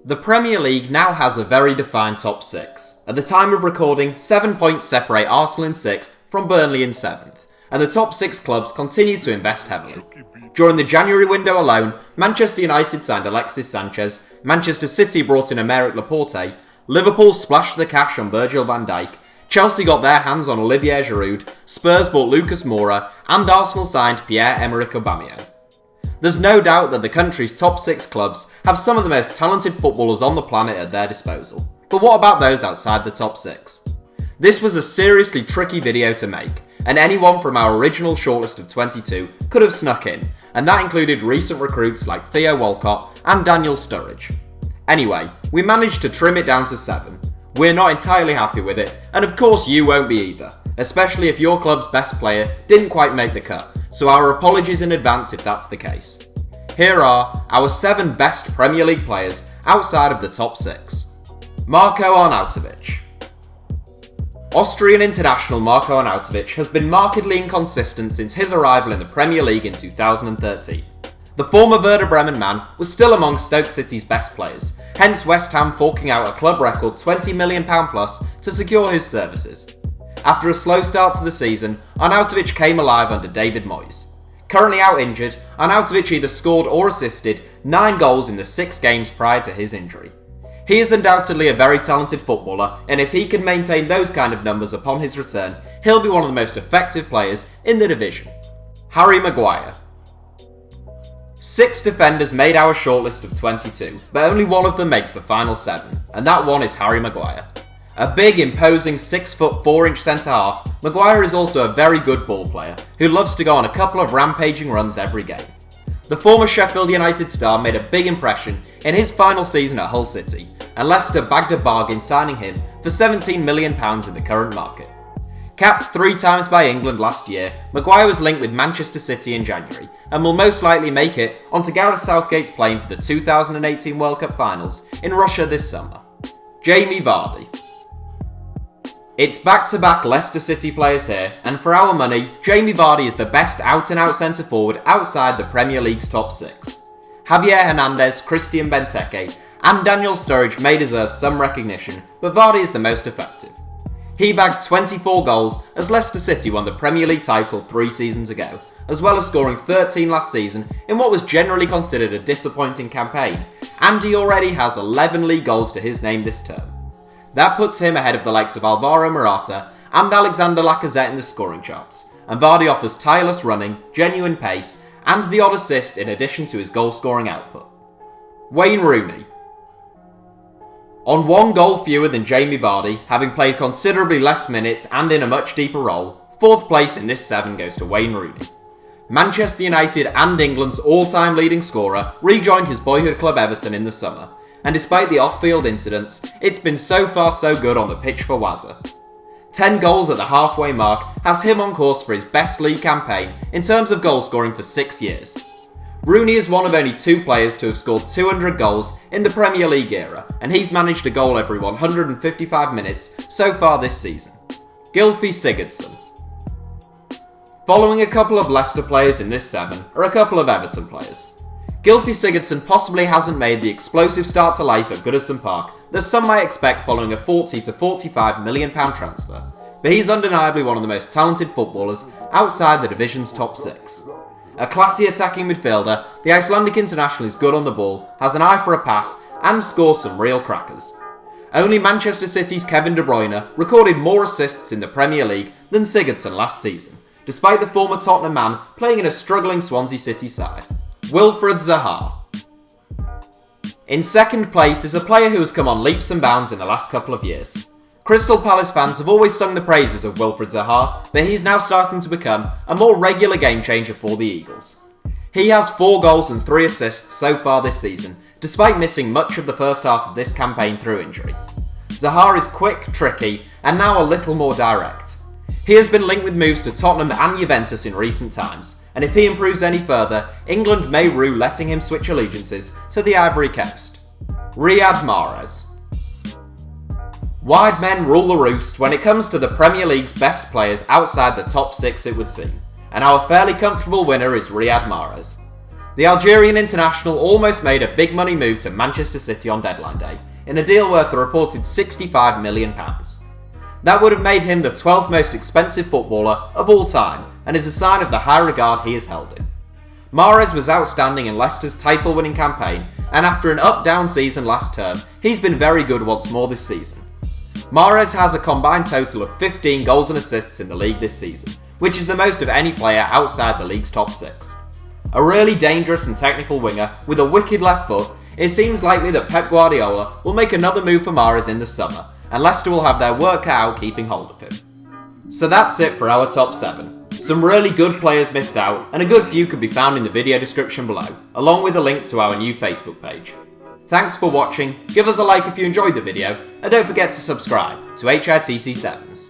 The Premier League now has a very defined top 6. At the time of recording, 7 points separate Arsenal in 6th from Burnley in 7th, and the top 6 clubs continue to invest heavily. During the January window alone, Manchester United signed Alexis Sanchez, Manchester City brought in Aymeric Laporte, Liverpool splashed the cash on Virgil van Dijk, Chelsea got their hands on Olivier Giroud, Spurs bought Lucas Moura, and Arsenal signed Pierre-Emerick Aubameyang. There's no doubt that the country's top 6 clubs have some of the most talented footballers on the planet at their disposal. But what about those outside the top 6? This was a seriously tricky video to make, and anyone from our original shortlist of 22 could have snuck in, and that included recent recruits like Theo Walcott and Daniel Sturridge. Anyway, we managed to trim it down to 7. We're not entirely happy with it, and of course you won't be either, especially if your club's best player didn't quite make the cut, so our apologies in advance if that's the case. Here are our 7 best Premier League players outside of the top 6. Marko Arnautovic. Austrian international Marko Arnautovic has been markedly inconsistent since his arrival in the Premier League in 2013. The former Werder Bremen man was still among Stoke City's best players, hence West Ham forking out a club record £20 million plus to secure his services. After a slow start to the season, Arnautovic came alive under David Moyes. Currently out injured, Arnautovic either scored or assisted 9 goals in the 6 games prior to his injury. He is undoubtedly a very talented footballer, and if he can maintain those kind of numbers upon his return, he'll be one of the most effective players in the division. Harry Maguire. 6 defenders made our shortlist of 22, but only one of them makes the final 7, and that one is Harry Maguire. A big, imposing 6'4" centre-half, Maguire is also a very good ball player, who loves to go on a couple of rampaging runs every game. The former Sheffield United star made a big impression in his final season at Hull City, and Leicester bagged a bargain signing him for £17 million in the current market. Capped 3 times by England last year, Maguire was linked with Manchester City in January, and will most likely make it onto Gareth Southgate's plane for the 2018 World Cup finals in Russia this summer. Jamie Vardy. It's back-to-back Leicester City players here, and for our money, Jamie Vardy is the best out-and-out centre-forward outside the Premier League's top 6. Javier Hernandez, Christian Benteke, and Daniel Sturridge may deserve some recognition, but Vardy is the most effective. He bagged 24 goals as Leicester City won the Premier League title 3 seasons ago, as well as scoring 13 last season in what was generally considered a disappointing campaign, and he already has 11 league goals to his name this term. That puts him ahead of the likes of Alvaro Morata and Alexander Lacazette in the scoring charts, and Vardy offers tireless running, genuine pace, and the odd assist in addition to his goal-scoring output. Wayne Rooney. On 1 goal fewer than Jamie Vardy, having played considerably less minutes and in a much deeper role, 4th place in this 7 goes to Wayne Rooney. Manchester United and England's all-time leading scorer rejoined his boyhood club Everton in the summer, and despite the off-field incidents, it's been so far so good on the pitch for Wazza. 10 goals at the halfway mark has him on course for his best league campaign in terms of goal scoring for 6 years. Rooney is one of only 2 players to have scored 200 goals in the Premier League era, and he's managed a goal every 155 minutes so far this season. Gylfi Sigurdsson. Following a couple of Leicester players in this 7 are a couple of Everton players. Gylfi Sigurdsson possibly hasn't made the explosive start to life at Goodison Park that some might expect following a £40 to £45 million transfer, but he's undeniably one of the most talented footballers outside the division's top 6. A classy attacking midfielder, the Icelandic international is good on the ball, has an eye for a pass, and scores some real crackers. Only Manchester City's Kevin De Bruyne recorded more assists in the Premier League than Sigurdsson last season, despite the former Tottenham man playing in a struggling Swansea City side. Wilfried Zaha. In 2nd place is a player who has come on leaps and bounds in the last couple of years. Crystal Palace fans have always sung the praises of Wilfried Zaha, but he's now starting to become a more regular game changer for the Eagles. He has 4 goals and 3 assists so far this season, despite missing much of the first half of this campaign through injury. Zaha is quick, tricky, and now a little more direct. He has been linked with moves to Tottenham and Juventus in recent times, and if he improves any further, England may rue letting him switch allegiances to the Ivory Coast. Riyad Mahrez. Wide men rule the roost when it comes to the Premier League's best players outside the top 6 it would seem, and our fairly comfortable winner is Riyad Mahrez. The Algerian international almost made a big money move to Manchester City on deadline day, in a deal worth a reported £65 million. That would have made him the 12th most expensive footballer of all time, and is a sign of the high regard he is held in. Mahrez was outstanding in Leicester's title-winning campaign, and after an up-down season last term, he's been very good once more this season. Mahrez has a combined total of 15 goals and assists in the league this season, which is the most of any player outside the league's top 6. A really dangerous and technical winger with a wicked left foot, it seems likely that Pep Guardiola will make another move for Mahrez in the summer, and Leicester will have their work cut out keeping hold of him. So that's it for our top 7. Some really good players missed out, and a good few can be found in the video description below, along with a link to our new Facebook page. Thanks for watching, give us a like if you enjoyed the video, and don't forget to subscribe to HITC Sevens.